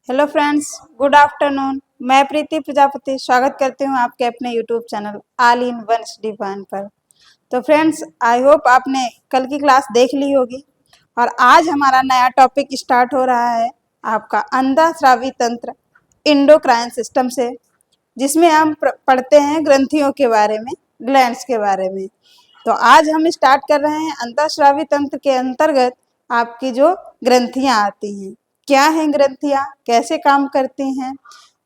Hello friends, good afternoon. मैं प्रीति प्रजापति स्वागत करती हूँ आपके अपने YouTube channel all in one study plan पर। तो फ्रेंड्स, आई होप आपने कल की क्लास देख ली होगी और आज हमारा नया टॉपिक स्टार्ट हो रहा है आपका अंतःस्रावी तंत्र एंडोक्राइन सिस्टम से, जिसमें हम पढ़ते हैं ग्रंथियों के बारे में, ग्लैंड्स के बारे में। तो आज हम स्टार्ट कर रहे हैं अंतःस्रावी तंत्र के अंतर्गत आपकी जो ग्रंथियां आती हैं। क्या हैं ग्रंथियां, कैसे काम करती हैं,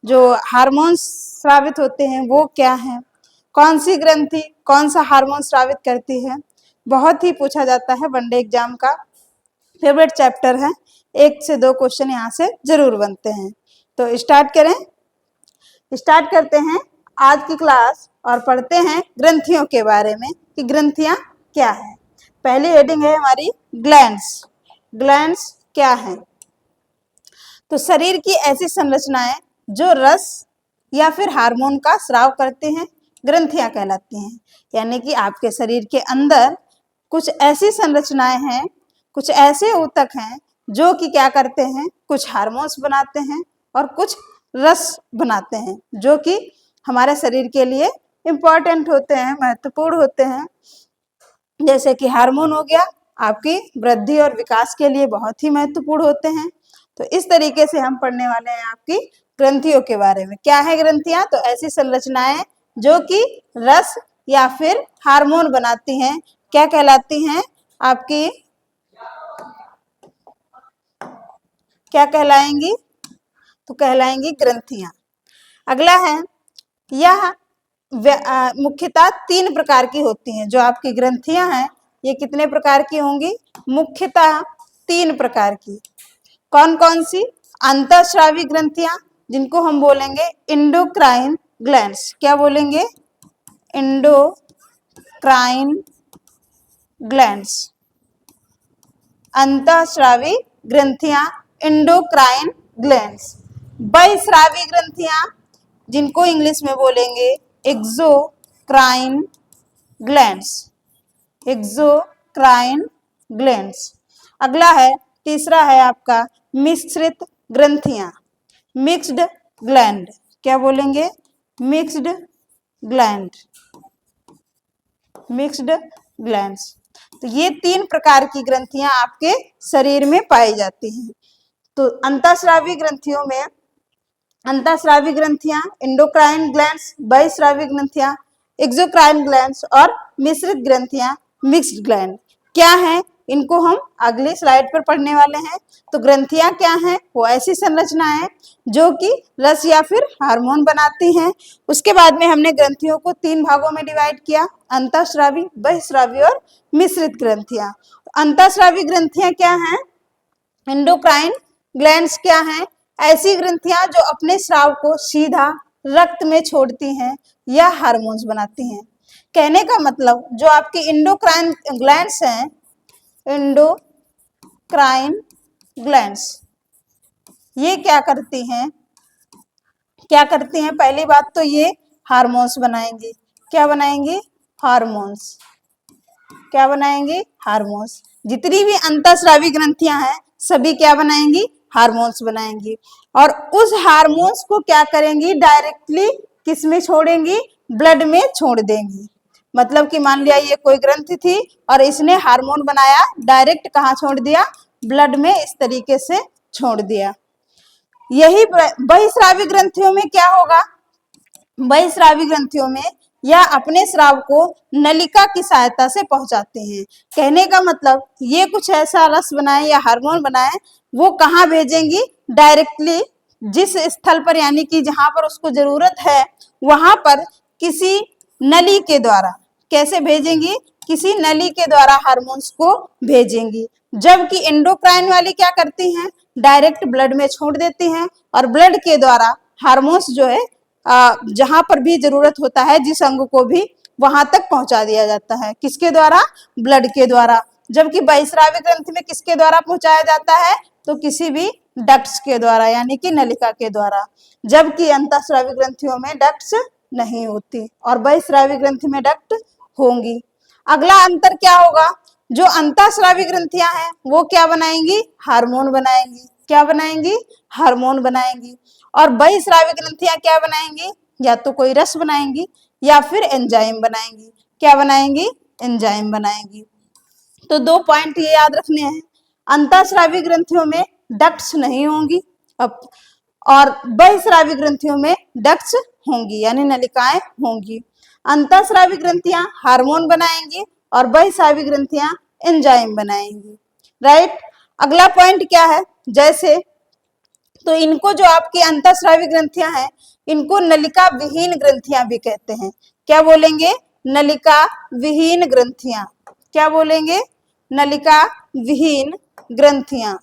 जो हार्मोन्स स्रावित होते हैं वो क्या हैं, कौन सी ग्रंथि कौन सा हार्मोन स्रावित करती है। बहुत ही पूछा जाता है, वनडे एग्जाम का फेवरेट चैप्टर है। 1 से 2 क्वेश्चन यहाँ से जरूर बनते हैं। तो स्टार्ट करते हैं आज की क्लास और पढ़ते हैं ग्रंथियों के बारे में कि ग्रंथियां क्या है। पहली हेडिंग है हमारी ग्लैंड्स। ग्लैंड्स क्या है? तो शरीर की ऐसी संरचनाएं जो रस या फिर हार्मोन का स्राव करते हैं ग्रंथियां कहलाती हैं। यानी कि आपके शरीर के अंदर कुछ ऐसी संरचनाएं हैं, कुछ ऐसे ऊतक हैं जो कि क्या करते हैं, कुछ हार्मोन्स बनाते हैं और कुछ रस बनाते हैं, जो कि हमारे शरीर के लिए इम्पोर्टेंट होते हैं, महत्वपूर्ण होते हैं। जैसे कि हार्मोन हो गया, आपकी वृद्धि और विकास के लिए बहुत ही महत्वपूर्ण होते हैं। तो इस तरीके से हम पढ़ने वाले हैं आपकी ग्रंथियों के बारे में। क्या है ग्रंथियां? तो ऐसी संरचनाएं जो कि रस या फिर हार्मोन बनाती हैं, क्या कहलाती हैं? आपकी क्या कहलाएंगी? तो कहलाएंगी ग्रंथियां। अगला है, यह मुख्यतः 3 प्रकार की होती हैं। जो आपकी ग्रंथियां हैं ये कितने प्रकार की होंगी? मुख्यतः 3 प्रकार की। कौन कौन सी? अंतःस्रावी ग्रंथियां, जिनको हम बोलेंगे एंडोक्राइन ग्लैंड्स। क्या बोलेंगे? Endocrine glands. अंतःस्रावी ग्रंथियां एंडोक्राइन ग्लैंड्स। बहिस्रावी ग्रंथियां, जिनको इंग्लिश में बोलेंगे एक्सोक्राइन ग्लैंड्स। Exocrine glands. अगला है, तीसरा है आपका मिश्रित ग्रंथियां, मिक्स्ड ग्लैंड। क्या बोलेंगे? Mixed gland, mixed glands. तो ये 3 प्रकार की ग्रंथियां आपके शरीर में पाई जाती हैं। तो अंतःस्रावी ग्रंथियों में अंतःस्रावी ग्रंथियां एंडोक्राइन ग्लैंड्स, बहिस्रावी ग्रंथियां एक्सोक्राइन ग्लैंड्स और मिश्रित ग्रंथियां मिक्स्ड ग्लैंड। क्या है? इनको हम अगले स्लाइड पर पढ़ने वाले हैं। तो ग्रंथियां क्या हैं? वो ऐसी संरचनाएं जो कि रस या फिर हार्मोन बनाती हैं। उसके बाद में हमने ग्रंथियों को 3 भागों में डिवाइड किया, अंतःस्रावी, बहिस्रावी और मिश्रित ग्रंथियां। अंतःस्रावी ग्रंथियां क्या हैं? एंडोक्राइन ग्लैंड्स क्या हैं? ऐसी ग्रंथियां जो अपने स्राव को सीधा रक्त में छोड़ती हैं या हार्मोन्स बनाती हैं। कहने का मतलब, जो आपकी एंडोक्राइन ग्लैंड्स हैं, एंडोक्राइन ग्लैंड्स, ये क्या करती हैं? पहली बात तो ये हार्मोन्स बनाएंगी। क्या बनाएंगी? हार्मोन्स। क्या बनाएंगी? हार्मोन्स। जितनी भी अंतःस्रावी ग्रंथियां हैं सभी क्या बनाएंगी? हार्मोन्स बनाएंगी। और उस हार्मोन्स को क्या करेंगी? डायरेक्टली किस में छोड़ेंगी? ब्लड में छोड़ देंगी। मतलब कि मान लिया ये कोई ग्रंथि थी और इसने हार्मोन बनाया, डायरेक्ट कहाँ छोड़ दिया? ब्लड में इस तरीके से छोड़ दिया। यही बहिस्रावी ग्रंथियों में क्या होगा? बहिस्रावी ग्रंथियों में यह अपने स्राव को नलिका की सहायता से पहुंचाते हैं। कहने का मतलब, ये कुछ ऐसा रस बनाए या हार्मोन बनाए, वो कहाँ भेजेंगी? डायरेक्टली जिस स्थल पर, यानी कि जहां पर उसको जरूरत है वहां पर किसी नली के द्वारा। कैसे भेजेंगी? किसी नली के द्वारा हार्मोन्स को भेजेंगी। जबकि एंडोक्राइन वाली क्या करती हैं? डायरेक्ट ब्लड में छोड़ देती हैं और ब्लड के द्वारा हार्मोन्स जो है जहां पर भी जरूरत होता है, जिस अंग को भी, वहां तक पहुंचा दिया जाता है। किसके द्वारा? ब्लड के द्वारा। जबकि बहिस्रावी ग्रंथि में किसके द्वारा पहुंचाया जाता है? तो किसी भी डक्ट्स के द्वारा, यानी कि नलिका के द्वारा। जबकि अंतःस्रावी ग्रंथियों में डक्ट्स नहीं होती और बहिस्रावी ग्रंथि में डक्ट होंगी। अगला अंतर क्या होगा? जो अंतःस्रावी ग्रंथियां हैं वो क्या बनाएंगी? हार्मोन बनाएंगी। क्या बनाएंगी? हार्मोन बनाएंगी। और बहिस्रावी ग्रंथियां क्या बनाएंगी? या तो कोई रस बनाएंगी या फिर एंजाइम बनाएंगी। क्या बनाएंगी? एंजाइम बनाएंगी। तो 2 पॉइंट ये याद रखने हैं। अंतःस्रावी ग्रंथियों में डक्ट्स नहीं होंगी अब, और बहिस्रावी ग्रंथियों में डक्ट्स होंगी यानी नलिकाएं होंगी। अंतःस्रावी ग्रंथियां हार्मोन बनाएंगी और बहिस्रावी ग्रंथियां एंजाइम बनाएंगी। राइट। अगला पॉइंट क्या है? जैसे तो इनको जो आपकी अंतःस्रावी ग्रंथियां हैं, इनको नलिका विहीन ग्रंथियां भी कहते हैं। क्या बोलेंगे? नलिका विहीन ग्रंथियां। क्या बोलेंगे? नलिका विहीन ग्रंथियां।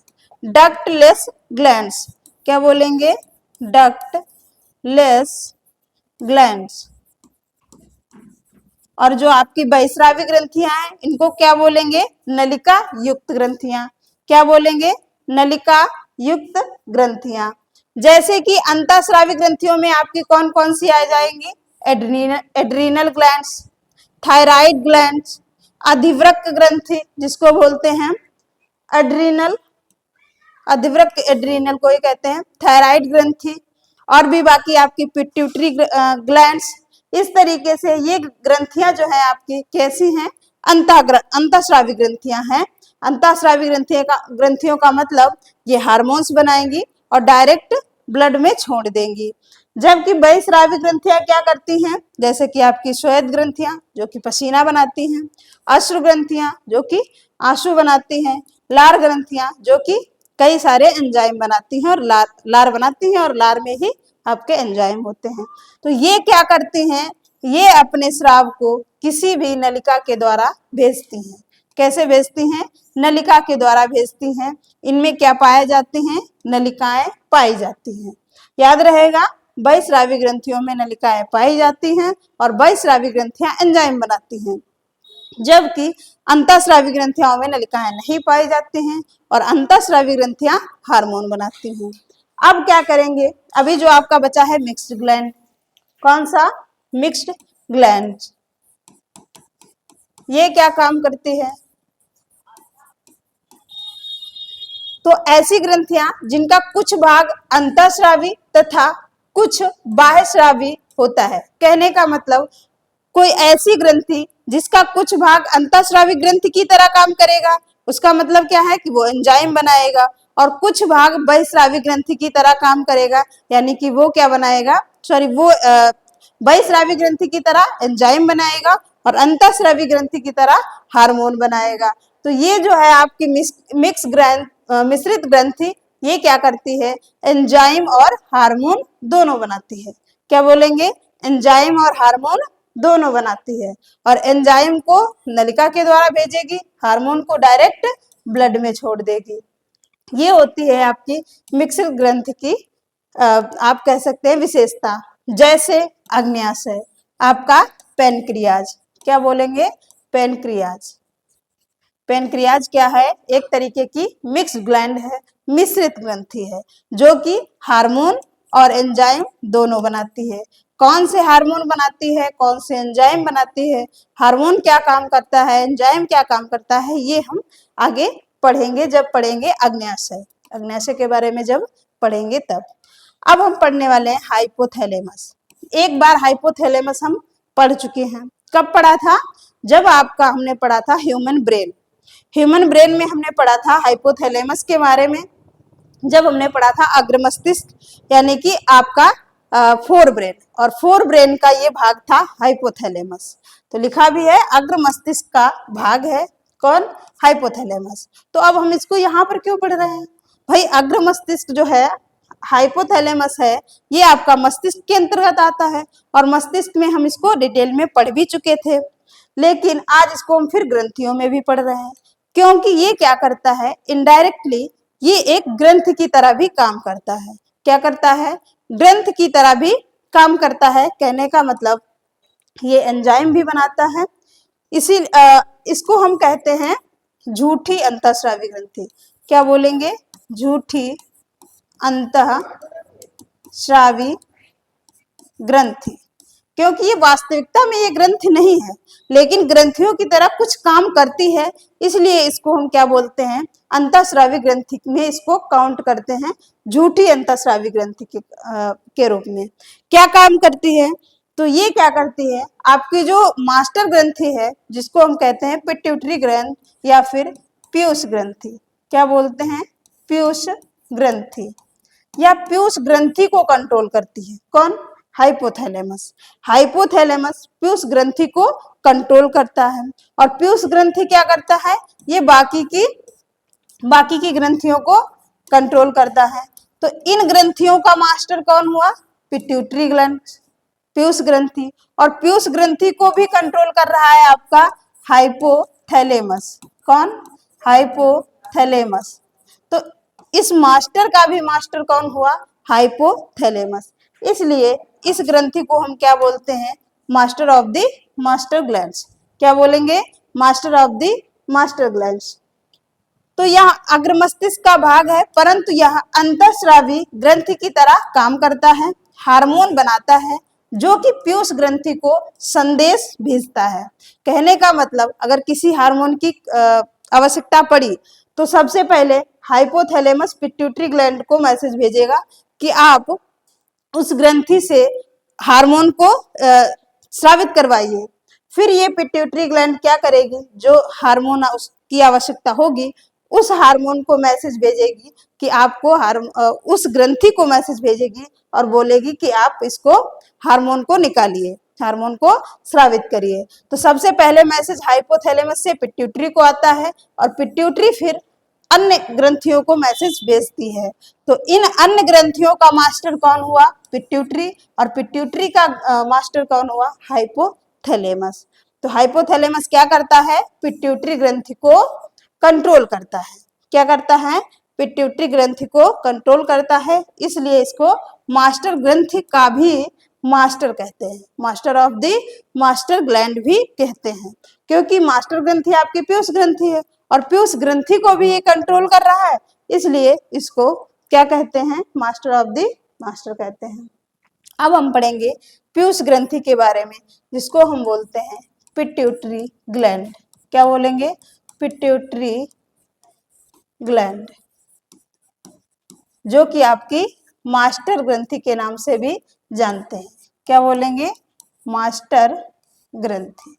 Ductless glands. क्या बोलेंगे? Ductless glands. और जो आपकी बहिस्रावी ग्रंथियां हैं, इनको क्या बोलेंगे? नलिका युक्त ग्रंथियां। क्या बोलेंगे? नलिका युक्त ग्रंथियां। जैसे कि अंतःस्रावी ग्रंथियों में आपकी कौन कौन सी आ जाएंगी? एड्रीनल ग्लैंड्स, थायराइड ग्लैंड्स, अधिवृक्क ग्रंथि जिसको बोलते हैं एड्रीनल, अधिवृक्क एड्रीनल को ही कहते हैं, थायराइड ग्रंथि, और भी बाकी आपकी पिट्यूटरी ग्लैंड्स। इस तरीके से ये ग्रंथियां जो है आपकी कैसी हैं? अंतःस्रावी ग्रंथियां हैं। अंतःस्रावी ग्रंथियों का मतलब ये हार्मोन्स बनाएंगी और डायरेक्ट ब्लड में छोड़ देंगी। जबकि बहिस्रावी ग्रंथियां क्या करती हैं? जैसे कि आपकी श्वेत ग्रंथियां जो कि पसीना बनाती हैं, अश्रु ग्रंथियां जो कि आंसू बनाती हैं, लार ग्रंथियां जो कि कई सारे एंजाइम बनाती हैं और लार बनाती हैं और लार में ही आपके एंजाइम होते हैं। तो ये क्या करती हैं? ये अपने स्राव को किसी भी नलिका के द्वारा भेजती हैं। कैसे भेजती हैं? नलिका के द्वारा भेजती हैं। इनमें क्या पाए जाते हैं? नलिकाएं पाई जाती हैं। याद रहेगा, बहिस्रावी ग्रंथियों में नलिकाएं पाई जाती हैं और बहिस्रावी ग्रंथियां एंजाइम बनाती हैं। जबकि अंतःस्रावी ग्रंथियों में नलिकाएं नहीं पाई जाती हैं और अंतःस्रावी ग्रंथियां हार्मोन बनाती हैं। अब क्या करेंगे? अभी जो आपका बचा है मिक्स्ड ग्लैंड। कौन सा? Mixed gland. ये क्या काम करती है? तो ऐसी ग्रंथियां जिनका कुछ भाग अंतःस्रावी तथा कुछ बाह्यस्रावी होता है। कहने का मतलब कोई ऐसी ग्रंथि जिसका कुछ भाग अंतःस्रावी ग्रंथि की तरह काम करेगा, उसका मतलब क्या है कि वो एंजाइम बनाएगा, और कुछ भाग बहिस्रावी ग्रंथि की तरह काम करेगा, यानी कि वो क्या बनाएगा? वो बहिस्रावी ग्रंथि की तरह एंजाइम बनाएगा और अंतःस्रावी ग्रंथि की तरह हार्मोन बनाएगा। तो ये जो है आपकी मिश्रित ग्रंथि, ये क्या करती है? एंजाइम और हार्मोन दोनों बनाती है। क्या बोलेंगे? एंजाइम और हार्मोन दोनों बनाती है। और एंजाइम को नलिका के द्वारा भेजेगी, हार्मोन को डायरेक्ट ब्लड में छोड़ देगी। ये होती है आपकी मिक्स्ड ग्रंथि की आप कह सकते हैं विशेषता। जैसे अग्न्याशय, आपका पेनक्रियाज। क्या बोलेंगे? पेनक्रियाज। पेनक्रियाज क्या है? एक तरीके की मिक्स ग्लैंड है, मिश्रित ग्रंथि है, जो कि हार्मोन और एंजाइम दोनों बनाती है। कौन से हार्मोन बनाती है, कौन से एंजाइम बनाती है, हार्मोन क्या काम करता है, एंजाइम क्या काम करता है, ये हम आगे पढ़ेंगे जब पढ़ेंगे अग्न्याशय। अग्न्याशय के बारे में जब पढ़ेंगे तब। अब हम पढ़ने वाले हैं हाइपोथैलेमस। एक बार हाइपोथैलेमस हम पढ़ चुके हैं। कब पढ़ा था? जब आपका हमने पढ़ा था ह्यूमन ब्रेन। ह्यूमन ब्रेन में हमने पढ़ा था हाइपोथैलेमस के बारे में। जब हमने पढ़ा था अग्र मस्तिष्क यानी कि आपका फोर ब्रेन, और फोर ब्रेन का ये भाग था हाइपोथैलेमस। तो लिखा भी है अग्र मस्तिष्क का भाग है कौन? हाइपोथैलेमस। तो अब हम इसको यहाँ पर क्यों पढ़ रहे हैं? भाई अग्र मस्तिष्क जो है, हाइपोथैलेमस है, ये आपका मस्तिष्क के अंतर्गत आता है और मस्तिष्क में हम इसको डिटेल में पढ़ भी चुके थे, लेकिन आज इसको हम फिर ग्रंथियों में भी पढ़ रहे हैं, क्योंकि ये क्या करता है? इनडायरेक्टली ये एक ग्रंथ की तरह भी काम करता है। क्या करता है? ग्रंथ की तरह भी काम करता है। कहने का मतलब ये एंजाइम भी बनाता है। इसको हम कहते हैं झूठी अंतःस्रावी ग्रंथि। क्या बोलेंगे? झूठी अंतःस्रावी ग्रंथि। क्योंकि ये वास्तविकता में ये ग्रंथि नहीं है, लेकिन ग्रंथियों की तरह कुछ काम करती है, इसलिए इसको हम क्या बोलते हैं, अंतःस्रावी ग्रंथि में इसको काउंट करते हैं, झूठी अंतःस्रावी ग्रंथि के रूप में। क्या काम करती है, तो ये क्या करती है, आपकी जो मास्टर ग्रंथि है जिसको हम कहते हैं पिट्यूटरी ग्रंथ या फिर पीयूष ग्रंथि, क्या बोलते हैं, पीयूष ग्रंथि, या पीयूष ग्रंथि को कंट्रोल करती है। कौन, हाइपोथैलेमस। हाइपोथैलेमस पीयूष ग्रंथि को कंट्रोल करता है, और पीयूष ग्रंथि क्या करता है, ये बाकी की ग्रंथियों को कंट्रोल करता है। तो इन ग्रंथियों का मास्टर कौन हुआ, पिट्यूटरी ग्लैंड, पीयूष ग्रंथि, और पीयूष ग्रंथि को भी कंट्रोल कर रहा है आपका हाइपोथैलेमस। कौन, हाइपोथैलेमस। तो इस मास्टर का भी मास्टर कौन हुआ, हाइपोथैलेमस। इसलिए इस ग्रंथि को हम क्या बोलते हैं, master of the master glands. क्या बोलेंगे, master of the master glands. तो यह अग्र मस्तिष्क का भाग है, परंतु यह अंतःस्रावी ग्रंथि की तरह काम करता है, हार्मोन बनाता है, जो कि पीयूष ग्रंथि को संदेश भेजता है। कहने का मतलब, अगर किसी हार्मोन की आवश्यकता पड़ी तो सबसे पहले हाइपोथैलेमस पिट्यूटरी ग्लैंड को मैसेज भेजेगा कि आप उस ग्रंथि से हार्मोन को स्रावित करवाइए। फिर ये पिट्यूटरी ग्लैंड क्या करेगी, जो हार्मोन उसकी आवश्यकता होगी उस हार्मोन को मैसेज भेजेगी कि आपको उस ग्रंथि को मैसेज भेजेगी और बोलेगी कि आप इसको हार्मोन को निकालिए, हार्मोन को स्रावित करिए। तो सबसे पहले मैसेज हाइपोथैलेमस से पिट्यूटरी को आता है, और पिट्यूटरी फिर अन्य ग्रंथियों को मैसेज भेजती है। तो इन अन्य ग्रंथियों का मास्टर कौन हुआ, पिट्यूटरी, और पिट्यूटरी का मास्टर कौन हुआ, हाइपोथैलेमस। तो हाइपोथैलेमस क्या करता है, पिट्यूटरी ग्रंथि को कंट्रोल करता है। क्या करता है, पिट्यूटरी ग्रंथि को कंट्रोल करता है, इसलिए इसको मास्टर ग्रंथि का भी मास्टर कहते हैं, master of the master gland भी कहते हैं, क्योंकि मास्टर ग्रंथि आपकी पीयूष ग्रंथि है और पीयूष ग्रंथि को भी ये कंट्रोल कर रहा है, इसलिए इसको क्या कहते हैं, मास्टर ऑफ द मास्टर कहते हैं। अब हम पढ़ेंगे पीयूष ग्रंथि के बारे में, जिसको हम बोलते हैं पिट्यूटरी ग्लैंड। क्या बोलेंगे, पिट्यूटरी ग्लैंड, जो कि आपकी मास्टर ग्रंथि के नाम से भी जानते हैं। क्या बोलेंगे, मास्टर ग्रंथि।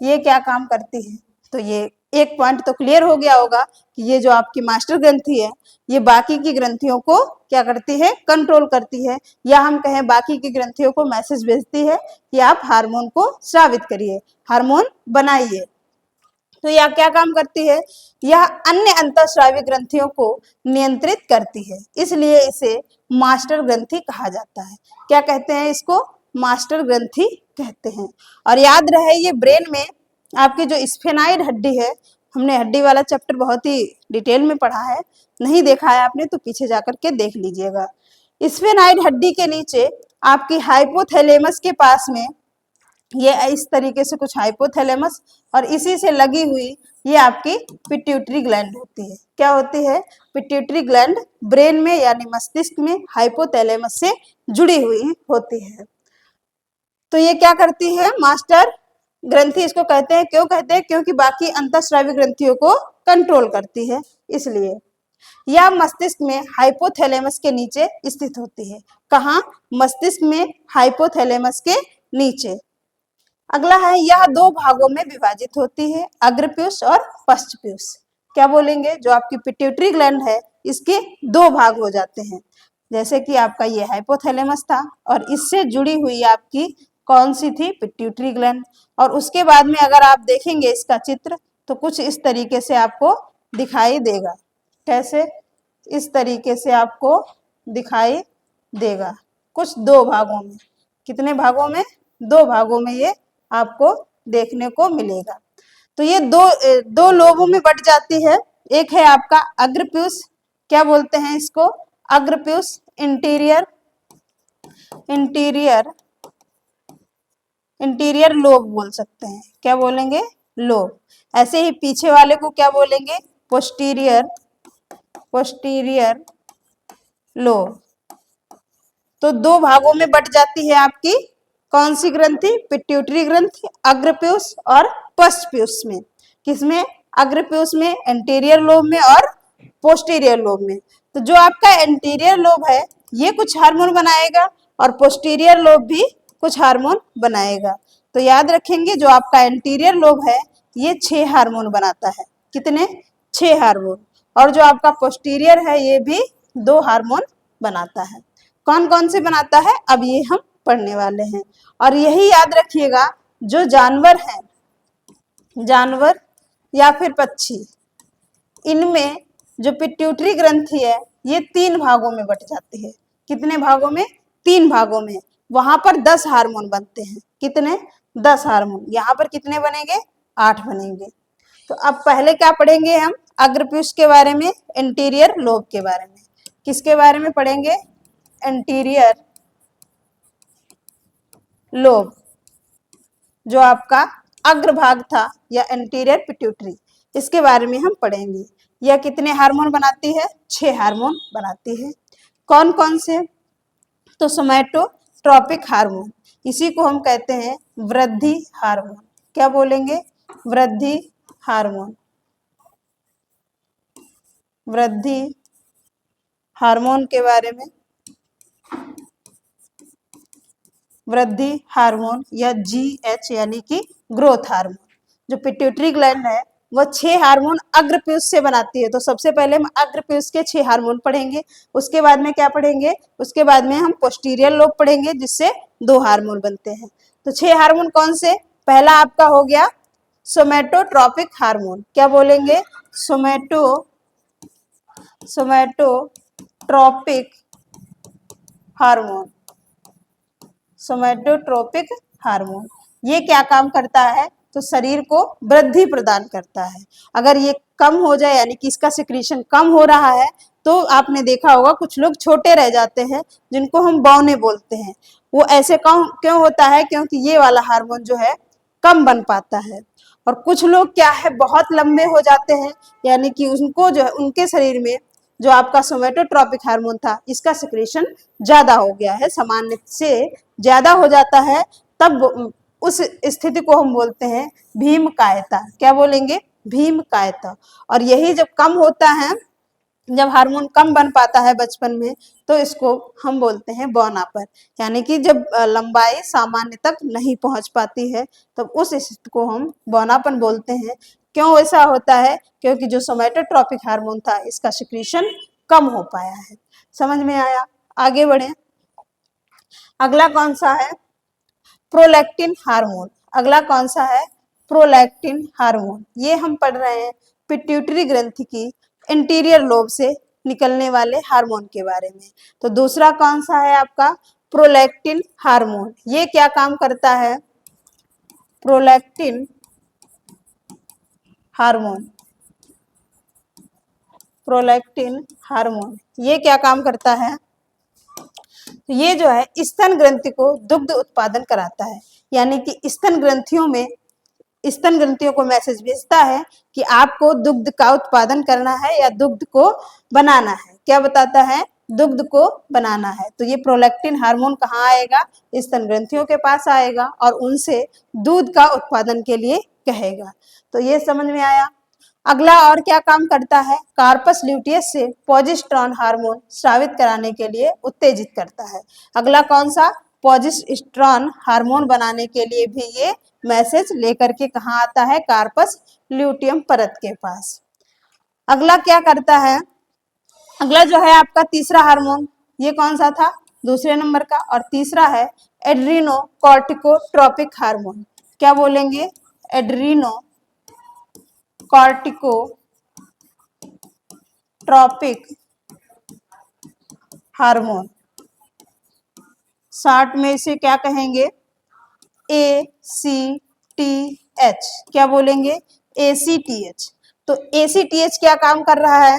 ये क्या काम करती है, तो ये एक पॉइंट तो क्लियर हो गया होगा कि ये जो आपकी मास्टर ग्रंथि है ये बाकी की ग्रंथियों को क्या करती है, कंट्रोल करती है, या हम कहें बाकी की ग्रंथियों को मैसेज भेजती है कि आप हार्मोन को स्रावित करिए, हार्मोन बनाइए। तो यह क्या काम करती है, यह अन्य अंतःस्रावी ग्रंथियों को नियंत्रित करती है, इसलिए इसे मास्टर ग्रंथि कहा जाता है। क्या कहते हैं इसको, मास्टर ग्रंथि कहते हैं। और याद रहे, ये ब्रेन में आपकी जो स्फेनाइड हड्डी है, हमने हड्डी वाला चैप्टर बहुत ही डिटेल में पढ़ा है, नहीं देखा है आपने तो पीछे जाकर के देख लीजिएगा। स्फेनाइड हड्डी के नीचे आपकी हाइपोथैलेमस के पास में ये इस तरीके से कुछ हाइपोथैलेमस, और इसी से लगी हुई ये आपकी पिट्यूटरी ग्लैंड होती है। क्या होती है, पिट्यूटरी ग्लैंड ब्रेन में यानी मस्तिष्क में हाइपोथैलेमस से जुड़ी हुई होती है। तो ये क्या करती है, मास्टर ग्रंथि इसको कहते हैं। क्यों कहते हैं, क्योंकि बाकी अंतःस्रावी ग्रंथियों को कंट्रोल करती है, इसलिए। यह मस्तिष्क में हाइपोथैलेमस के नीचे स्थित होती है। कहाँ, मस्तिष्क में हाइपोथैलेमस के नीचे। अगला है, यह दो भागों में विभाजित होती है, अग्रपीयूष और पश्चपीयूष। क्या बोलेंगे, जो आपकी पिट्यूटरी ग्लैंड है इसके दो भाग हो जाते हैं, जैसे कि आपका ये हाइपोथैलेमस था और इससे जुड़ी हुई आपकी कौन सी थी, पिट्यूटरी ग्लैंड। और उसके बाद में अगर आप देखेंगे इसका चित्र तो कुछ इस तरीके से आपको दिखाई देगा। कैसे, इस तरीके से आपको दिखाई देगा, कुछ दो भागों में। कितने भागों में, दो भागों में ये आपको देखने को मिलेगा। तो ये दो लोबों में बट जाती है। एक है आपका अग्रपीयूष, क्या बोलते हैं इसको, अग्रपीयूष, इंटीरियर लोब बोल सकते हैं। क्या बोलेंगे, लोब। ऐसे ही पीछे वाले को क्या बोलेंगे, पोस्टीरियर लोब। तो दो भागों में बट जाती है आपकी कौन सी ग्रंथि? पिट्यूटरी ग्रंथि, अग्रपीयूष और पश्चपीयूष में। किसमें? अग्रपीयूष में, एंटीरियर लोब में और पोस्टीरियर लोब में। तो जो आपका एंटीरियर लोब है ये कुछ हार्मोन बनाएगा और पोस्टीरियर लोब भी कुछ हार्मोन बनाएगा। तो याद रखेंगे जो आपका एंटीरियर लोब है ये 6 हार्मोन बनाता है। कितने? 6 हार्मोन। और जो आपका पोस्टीरियर है ये भी 2 हार्मोन बनाता है। कौन कौन से बनाता है अब ये हम पढ़ने वाले हैं। और यही याद रखिएगा जो जानवर हैं, जानवर या फिर पक्षी, इनमें जो पिट्यूटरी ग्रंथि है ये 3 भागों में बट जाती है। कितने भागों में? 3 भागों में। वहां पर 10 हार्मोन बनते हैं। कितने? 10 हार्मोन। यहाँ पर कितने बनेंगे? 8 बनेंगे। तो अब पहले क्या पढ़ेंगे हम? अग्रपीयूष के बारे में, एंटीरियर लोब के बारे में। किसके बारे में पढ़ेंगे? एंटीरियर लोब, जो आपका अग्रभाग था या एंटीरियर पिट्यूटरी, इसके बारे में हम पढ़ेंगे। यह कितने हार्मोन बनाती है? 6 हार्मोन बनाती है। कौन कौन से? तो सोमैटोट्रोपिक हार्मोन, इसी को हम कहते हैं वृद्धि हार्मोन। क्या बोलेंगे? वृद्धि हार्मोन। वृद्धि हार्मोन के बारे में, वृद्धि हार्मोन या GH यानी कि ग्रोथ हार्मोन। जो पिट्यूटरी ग्लैंड है वो 6 हार्मोन अग्रपीयूष से बनाती है। तो सबसे पहले हम अग्रपीयूष के 6 हार्मोन पढ़ेंगे। उसके बाद में क्या पढ़ेंगे? उसके बाद में हम पोस्टीरियर लोब पढ़ेंगे जिससे 2 हार्मोन बनते हैं। तो 6 हार्मोन कौन से? पहला आपका हो गया सोमैटोट्रोपिक हार्मोन। क्या बोलेंगे? सोमैटोट्रोपिक हार्मोन। सोमैटोट्रोपिक हार्मोन ये क्या काम करता है? तो शरीर को वृद्धि प्रदान करता है। अगर ये कम हो जाए यानी कि इसका सिक्रीशन कम हो रहा है तो आपने देखा होगा कुछ लोग छोटे रह जाते हैं जिनको हम बौने बोलते हैं। वो ऐसे क्यों होता है? क्योंकि ये वाला हार्मोन जो है कम बन पाता है। और कुछ लोग क्या है बहुत लंबे हो जाते हैं यानी कि उनको जो है उनके शरीर में जो आपका सोमैटोट्रोपिक हार्मोन था इसका सिक्रेशन ज्यादा हो गया है, सामान्य से ज्यादा हो जाता है, तब उस स्थिति को हम बोलते हैं भीमकायता। क्या बोलेंगे? भीमकायता। और यही जब कम होता है, जब हार्मोन कम बन पाता है बचपन में तो इसको हम बोलते हैं बौनापन। यानी कि जब लंबाई सामान्य तक नहीं पहुंच पाती है तब तो उस स्थिति को हम बौनापन बोलते हैं। क्यों ऐसा होता है? क्योंकि जो सोमैटोट्रोपिक हार्मोन था इसका सिक्रीशन कम हो पाया है। समझ में आया? आगे बढ़े। अगला कौन सा है? Prolactin hormone. अगला कौन सा है? Prolactin hormone. ये हम पढ़ रहे हैं पिट्यूटरी ग्रंथि की इंटीरियर लोब से निकलने वाले हार्मोन के बारे में। तो दूसरा कौन सा है आपका? Prolactin hormone. ये क्या काम करता है? Prolactin hormone. प्रोलैक्टिन हार्मोन ये क्या काम करता है? तो ये जो है स्तन ग्रंथि को दुग्ध उत्पादन कराता है। यानी कि स्तन ग्रंथियों को मैसेज भेजता है कि आपको दुग्ध का उत्पादन करना है या दुग्ध को बनाना है। क्या बताता है? दुग्ध को बनाना है। तो ये प्रोलैक्टिन हार्मोन कहाँ आएगा? स्तन ग्रंथियों के पास आएगा और उनसे दूध का उत्पादन के लिए कहेगा। तो ये समझ में आया। अगला और क्या काम करता है? कार्पस ल्यूटियस से प्रोजेस्टेरोन हार्मोन स्रावित कराने के लिए उत्तेजित करता है। अगला कौन सा? प्रोजेस्टेरोन हार्मोन बनाने के लिए भी ये मैसेज लेकर के कहाँ आता है? कार्पस ल्यूटियम परत के पास। अगला क्या करता है? अगला जो है आपका तीसरा हार्मोन, ये कौन सा था? दूसरे नंबर का। और तीसरा है एड्रीनो कॉर्टिकोट्रोपिक हार्मोन। क्या बोलेंगे? Adreno कॉर्टिकोट्रोपिक hormone. शॉर्ट में इसे क्या कहेंगे? ACTH। क्या बोलेंगे? ACTH। तो ACTH क्या काम कर रहा है?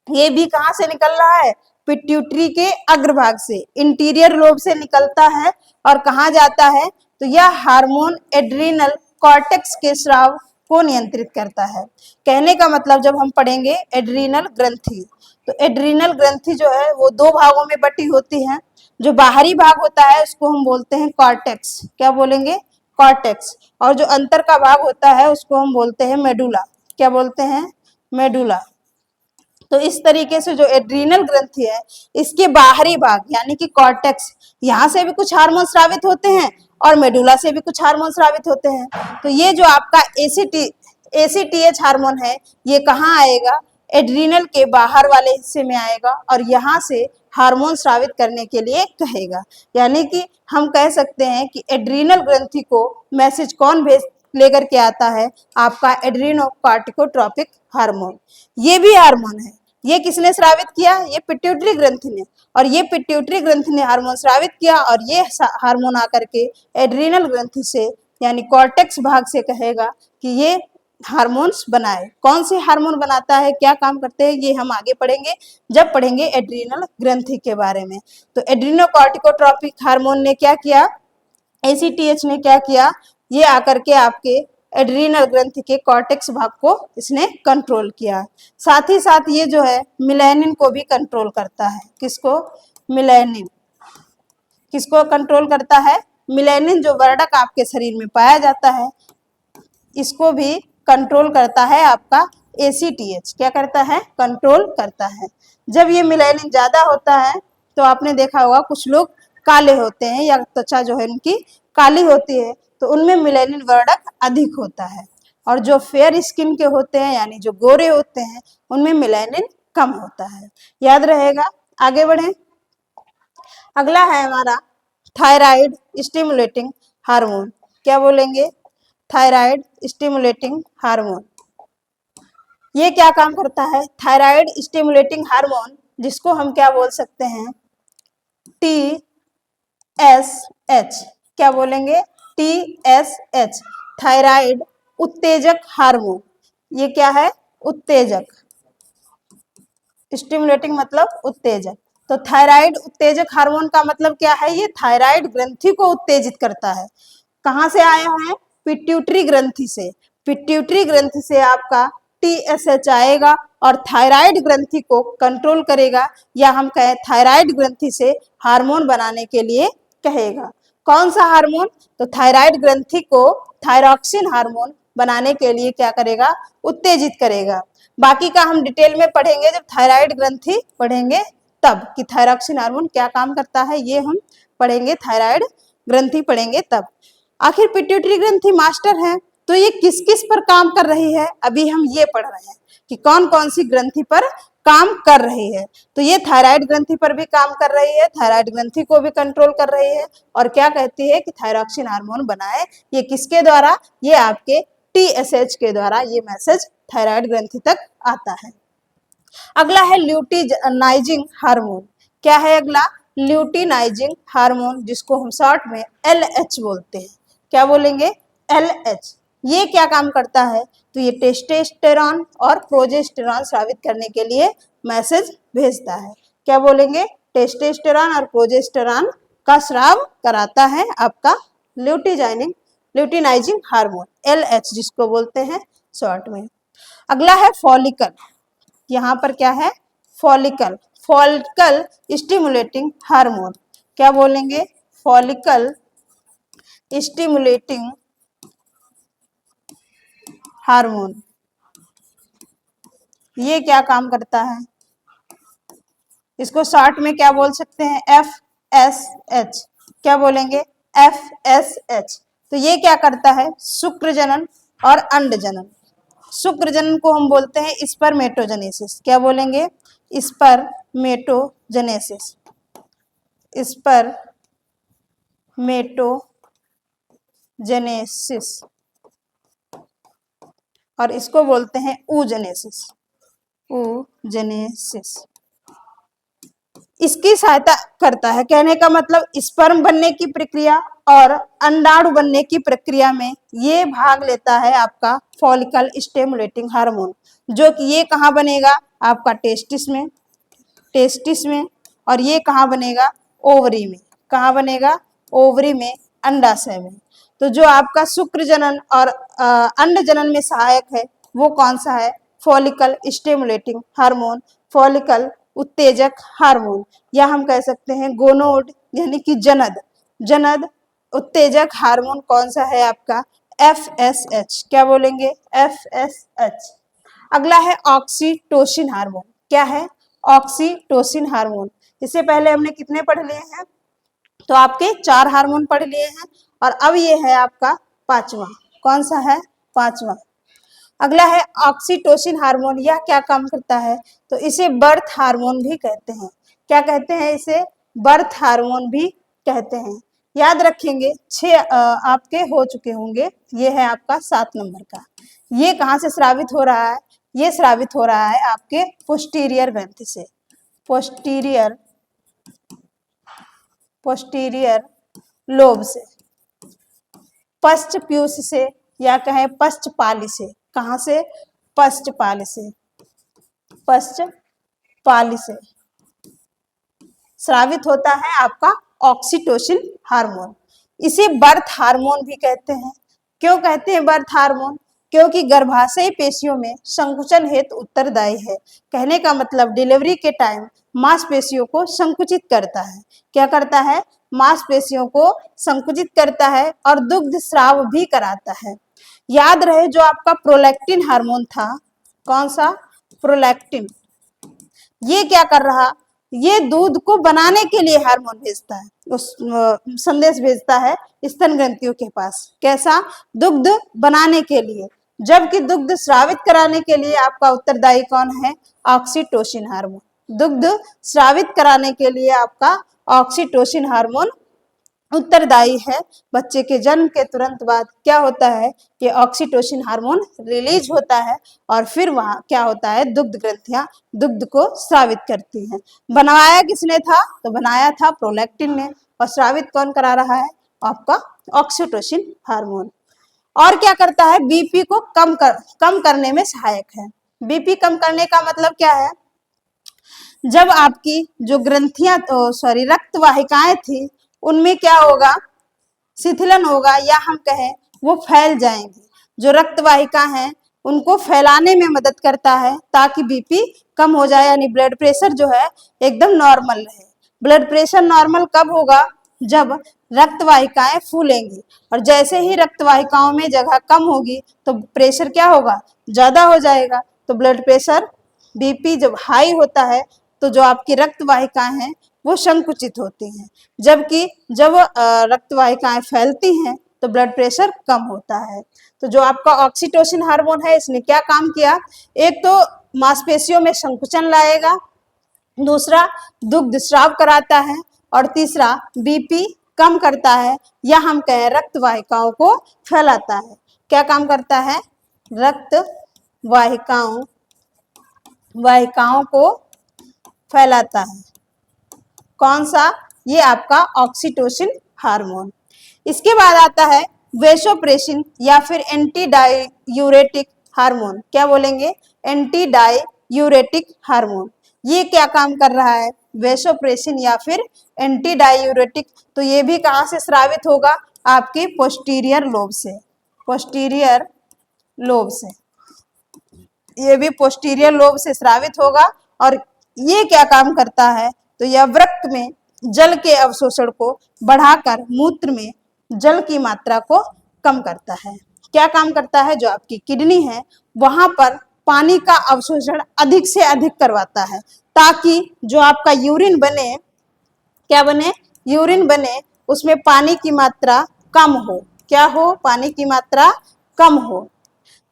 ये भी कहां से निकल रहा है? पिट्यूटरी के अग्रभाग से, इंटीरियर लोब से निकलता है और कहां जाता है? तो यह हार्मोन एड्रिनल कॉर्टेक्स के स्राव को नियंत्रित करता है। कहने का मतलब जब हम पढ़ेंगे एड्रिनल ग्रंथि, तो एड्रिनल ग्रंथि जो है वो 2 भागों में बटी होती है। जो बाहरी भाग होता है उसको हम बोलते हैं कॉर्टेक्स। क्या बोलेंगे? कॉर्टेक्स। और जो अंतर का भाग होता है उसको हम बोलते हैं मेडुला। क्या बोलते हैं? मेडुला। तो इस तरीके से जो एड्रीनल ग्रंथि है इसके बाहरी भाग यानी कि कॉर्टेक्स, यहाँ से भी कुछ हार्मोन स्रावित होते हैं और मेडुला से भी कुछ हार्मोन स्रावित होते हैं। तो ये जो आपका एसीटीएच हार्मोन है ये कहाँ आएगा? एड्रीनल के बाहर वाले हिस्से में आएगा और यहाँ से हार्मोन स्रावित करने के लिए कहेगा। यानी कि हम कह सकते हैं कि एड्रीनल ग्रंथि को मैसेज कौन भेज लेकर के आता है? आपका एड्रीनोकार्टिकोट्रोपिक हार्मोन। ये भी हार्मोन है, ये किसने स्रावित किया? ये पिट्यूटरी ग्रंथि ने। और ये पिट्यूटरी ग्रंथि ने हार्मोन स्रावित किया और ये हार्मोन आकर के एड्रीनल ग्रंथि से यानी कॉर्टेक्स भाग से कहेगा कि ये हार्मोन्स बनाए। कौन से हार्मोन बनाता है, क्या काम करते हैं, ये हम आगे पढ़ेंगे जब पढ़ेंगे एड्रीनल ग्रंथि के बारे में। तो एड्रीनोकार्टिकोट्रोपिक हार्मोन ने क्या किया? एसीटीएच ने क्या किया? ये आकर के आपके एड्रीनल ग्रंथि के कॉर्टेक्स भाग को इसने कंट्रोल किया। साथ ही साथ ये जो है मिलेनिन को भी कंट्रोल करता है। किसको? मिलेनिन। किसको कंट्रोल करता है? मिलेनिन जो वर्णक आपके शरीर में पाया जाता है इसको भी कंट्रोल करता है आपका एसीटीएच। क्या करता है? कंट्रोल करता है। जब ये मिलेनिन ज्यादा होता है तो आपने देखा होगा कुछ लोग काले होते हैं या त्वचा जो है उनकी काली होती है, तो उनमें मिलेनिन वर्णक अधिक होता है। और जो फेयर स्किन के होते हैं यानी जो गोरे होते हैं उनमें मिलेनिन कम होता है। याद रहेगा। आगे बढ़े। अगला है हमारा थायराइड स्टिमुलेटिंग हार्मोन। क्या बोलेंगे? Thyroid stimulating hormone. ये क्या काम करता है? थायराइड स्टिमुलेटिंग हार्मोन जिसको हम क्या बोल सकते हैं? TSH। क्या बोलेंगे? TSH, थायराइड उत्तेजक हार्मोन। ये क्या है? उत्तेजक। स्टिमुलेटिंग मतलब उत्तेजक। तो थायराइड उत्तेजक हार्मोन का मतलब क्या है? ये थायराइड ग्रंथि को उत्तेजित करता है। कहाँ से आया है? पिट्यूटरी ग्रंथि से। पिट्यूटरी ग्रंथि से आपका TSH आएगा और थायराइड ग्रंथि को कंट्रोल करेगा, या हम कहें थायराइड ग्रंथि से हार्मोन बनाने के लिए कहेगा। कौन सा हार्मोन? तो थायराइड ग्रंथि को थायरॉक्सिन हार्मोन बनाने के लिए क्या करेगा? उत्तेजित करेगा। बाकी का हम डिटेल में पढ़ेंगे जब थायराइड ग्रंथि पढ़ेंगे तब, कि थायरॉक्सिन हार्मोन क्या काम करता है ये हम पढ़ेंगे, थायराइड ग्रंथि पढ़ेंगे तब। आखिर पिट्यूटरी ग्रंथि मास्टर है तो ये किस किस पर काम कर रही है, अभी हम ये पढ़ रहे हैं कि कौन कौन सी ग्रंथि पर काम कर रही है। तो ये थायराइड ग्रंथि पर भी काम कर रही है, थायराइड ग्रंथि को भी कंट्रोल कर रही है और क्या कहती है कि थायरॉक्सिन हार्मोन बनाए। ये किसके द्वारा? ये आपके TSH के द्वारा ये मैसेज थायराइड ग्रंथि तक आता है। अगला है ल्यूटिनाइजिंग हार्मोन। क्या है अगला? ल्यूटिनाइजिंग हार्मोन, जिसको हम शॉर्ट में LH बोलते हैं। क्या बोलेंगे? LH। ये क्या काम करता है? तो ये टेस्टोस्टेरॉन और प्रोजेस्टेरॉन स्रावित करने के लिए मैसेज भेजता है। क्या बोलेंगे? टेस्टोस्टेरॉन और प्रोजेस्टेरॉन का स्राव कराता है आपका ल्यूटिनाइजिंग हार्मोन LH, जिसको बोलते हैं शॉर्ट में। अगला है फॉलिकल। यहाँ पर क्या है? फॉलिकल। Follicle stimulating hormone. क्या बोलेंगे? Follicle stimulating hormone. ये क्या काम करता है? इसको शॉर्ट में क्या बोल सकते हैं? FSH। क्या बोलेंगे? FSH। तो ये क्या करता है? शुक्र जनन और अंड जनन। शुक्र जनन को हम बोलते हैं स्पर्मेटोजेनेसिस। क्या बोलेंगे? स्पर्मेटोजेनेसिस। स्पर्मेटोजेनेसिस। और इसको बोलते हैं oogenesis। oogenesis इसकी सहायता करता है। कहने का मतलब स्पर्म बनने की प्रक्रिया और अंडाणु बनने की प्रक्रिया में ये भाग लेता है आपका फॉलिकल स्टिमुलेटिंग हार्मोन, जो कि ये कहाँ बनेगा? आपका टेस्टिस में। और ये कहाँ बनेगा? ओवरी में। कहाँ बनेगा? ओवरी में, अंडाशय में। तो जो आपका शुक्र जनन और अंड जनन में सहायक है वो कौन सा है? फॉलिकल स्टिमुलेटिंग हार्मोन, फॉलिकल उत्तेजक हार्मोन, या हम कह सकते हैं गोनोड यानी कि जनद। जनद उत्तेजक हार्मोन कौन सा है आपका? FSH। क्या बोलेंगे? FSH। अगला है ऑक्सीटोसिन हार्मोन। क्या है? Oxytocin hormone. इससे पहले हमने कितने पढ़ लिए हैं? तो आपके 4 हार्मोन पढ़ लिए हैं और अब ये है आपका 5वां। कौन सा है? 5वां। अगला है ऑक्सीटोसिन हार्मोन। यह क्या काम करता है? तो इसे बर्थ हार्मोन भी कहते हैं। क्या कहते हैं इसे? बर्थ हार्मोन भी कहते हैं। याद रखेंगे 6 आपके हो चुके होंगे। ये है आपका 7 नंबर का। ये कहाँ से स्रावित हो रहा है? ये स्रावित हो रहा है आपके पोस्टीरियर ग्रंथि से। पोस्टीरियर लोब से, पश्चप्यूस से, या कहें पश्चपाली से। कहां से? पश्चपाली से। पश्चपाली से स्रावित होता है आपका ऑक्सीटोसिन हार्मोन। इसे बर्थ हार्मोन भी कहते हैं। क्यों कहते हैं बर्थ हार्मोन? क्योंकि गर्भाशयी पेशियों में संकुचन हेतु उत्तरदायी है। कहने का मतलब डिलीवरी के टाइम मांसपेशियों को संकुचित करता है। क्या करता है? मांसपेशियों को संकुचित करता है और दुग्ध स्राव भी कराता है। याद रहे जो आपका प्रोलैक्टिन हार्मोन था, कौन सा? प्रोलैक्टिन। ये क्या कर रहा? ये दूध को बनाने के लिए हार्मोन भेजता है, उस संदेश भेजता है स्तन ग्रंथियों के पास। कैसा? दुग्ध बनाने के लिए। जबकि दुग्ध स्रावित कराने के लिए आपका उत्तरदायी कौन है? Oxytocin hormone. दुग्ध स्रावित कराने के लिए आपका ऑक्सीटोसिन हार्मोन उत्तरदायी है। बच्चे के जन्म के तुरंत बाद क्या होता है कि ऑक्सीटोसिन हार्मोन रिलीज होता है और फिर वहां क्या होता है? दुग्ध ग्रंथियां दुग्ध को स्रावित करती हैं। बनाया किसने था? तो बनाया था प्रोलैक्टिन ने। और स्रावित कौन करा रहा है? आपका ऑक्सीटोसिन हार्मोन। और क्या करता है? बीपी को कम करने में सहायक है। बीपी कम करने का मतलब क्या है? जब आपकी जो ग्रंथियां रक्त वाहिकाएं थी उनमें क्या होगा? शिथिलन होगा, या हम कहें वो फैल जाएंगी। जो रक्त वाहिका हैं उनको फैलाने में मदद करता है ताकि बीपी कम हो जाए, यानी ब्लड प्रेशर जो है एकदम नॉर्मल रहे। ब्लड प्रेशर नॉर्मल कब होगा? जब रक्त वाहिकाएं फूलेंगी, और जैसे ही रक्त वाहिकाओं में जगह कम होगी तो प्रेशर क्या होगा? ज्यादा हो जाएगा। तो ब्लड प्रेशर, बीपी जब हाई होता है तो जो आपकी रक्त वाहिकाएं हैं वो संकुचित होती हैं, जबकि जब रक्त वाहिकाएं फैलती हैं तो ब्लड प्रेशर कम होता है। तो जो आपका ऑक्सीटोसिन हार्मोन है इसने क्या काम किया? एक तो मांसपेशियों में संकुचन लाएगा, दूसरा दुग्ध स्राव कराता है, और तीसरा बीपी कम करता है, या हम कहें रक्त वाहिकाओं को फैलाता है। क्या काम करता है? रक्त वाहिकाओं को फैलाता है। कौन सा? ये आपका ऑक्सीटोसिन हार्मोन। इसके बाद आता है वेसोप्रेसिन या फिर एंटी डायूरेटिक हार्मोन। क्या बोलेंगे? Anti diuretic hormone. ये क्या काम कर रहा है? वेसोप्रेसिन या फिर एंटी डायूरेटिक। तो ये भी कहाँ से स्रावित होगा? आपके पोस्टीरियर लोब से। पोस्टीरियर लोब से, ये भी पोस्टीरियर लोब से स्रावित होगा। और ये क्या काम करता है? तो यह वृक्क में जल के अवशोषण को बढ़ाकर मूत्र में जल की मात्रा को कम करता है। क्या काम करता है? जो आपकी किडनी है वहां पर पानी का अवशोषण अधिक से अधिक करवाता है, ताकि जो आपका यूरिन बने, क्या बने? यूरिन बने, उसमें पानी की मात्रा कम हो। क्या हो? पानी की मात्रा कम हो।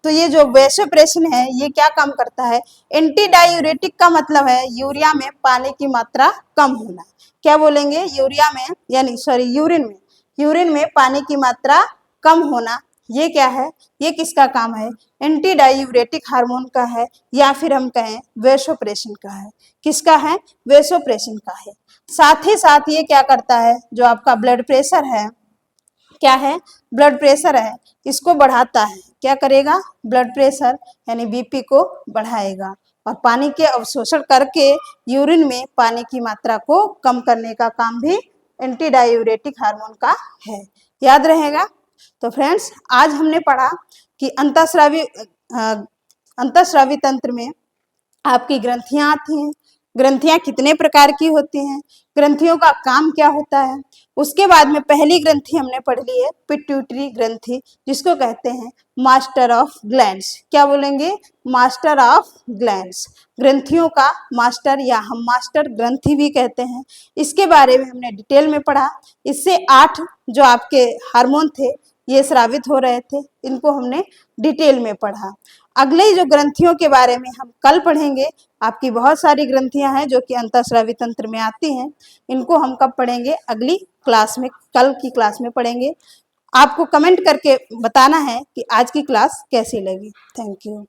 तो ये जो वेसोप्रेसिन है ये क्या काम करता है? एंटी डायूरेटिक का मतलब है यूरिया में पानी की मात्रा कम होना। क्या बोलेंगे? यूरिया में यानी यूरिन में पानी की मात्रा कम होना। ये क्या है? ये किसका काम है? एंटी डायूरेटिक हार्मोन का है, या फिर हम कहें वेसोप्रेसिन का है। किसका है? वेसोप्रेसिन का है। साथ ही साथ ये क्या करता है? जो आपका ब्लड प्रेशर है, क्या है? ब्लड प्रेशर है, इसको बढ़ाता है। क्या करेगा? ब्लड प्रेशर यानी बीपी को बढ़ाएगा, और पानी के अवशोषण करके यूरिन में पानी की मात्रा को कम करने का काम भी एंटी डायूरेटिक हार्मोन का है। याद रहेगा। तो फ्रेंड्स आज हमने पढ़ा कि अंतःस्रावी तंत्र में आपकी ग्रंथियां आती हैं, ग्रंथियां कितने प्रकार की होती हैं, ग्रंथियों का काम क्या होता है। उसके बाद में पहली ग्रंथि हमने पढ़ ली है पिट्यूटरी ग्रंथि, जिसको कहते हैं मास्टर ऑफ ग्लैंड्स। क्या बोलेंगे? मास्टर ऑफ ग्लैंड्स, ग्रंथियों का मास्टर या हम मास्टर ग्रंथि भी कहते हैं। इसके बारे में हमने डिटेल में पढ़ा। इससे 8 जो आपके हार्मोन थे ये स्रावित हो रहे थे, इनको हमने डिटेल में पढ़ा। अगले जो ग्रंथियों के बारे में हम कल पढ़ेंगे। आपकी बहुत सारी ग्रंथियां हैं जो कि अंतःस्रावी तंत्र में आती हैं, इनको हम कब पढ़ेंगे? अगली क्लास में, कल की क्लास में पढ़ेंगे। आपको कमेंट करके बताना है कि आज की क्लास कैसी लगी। Thank you.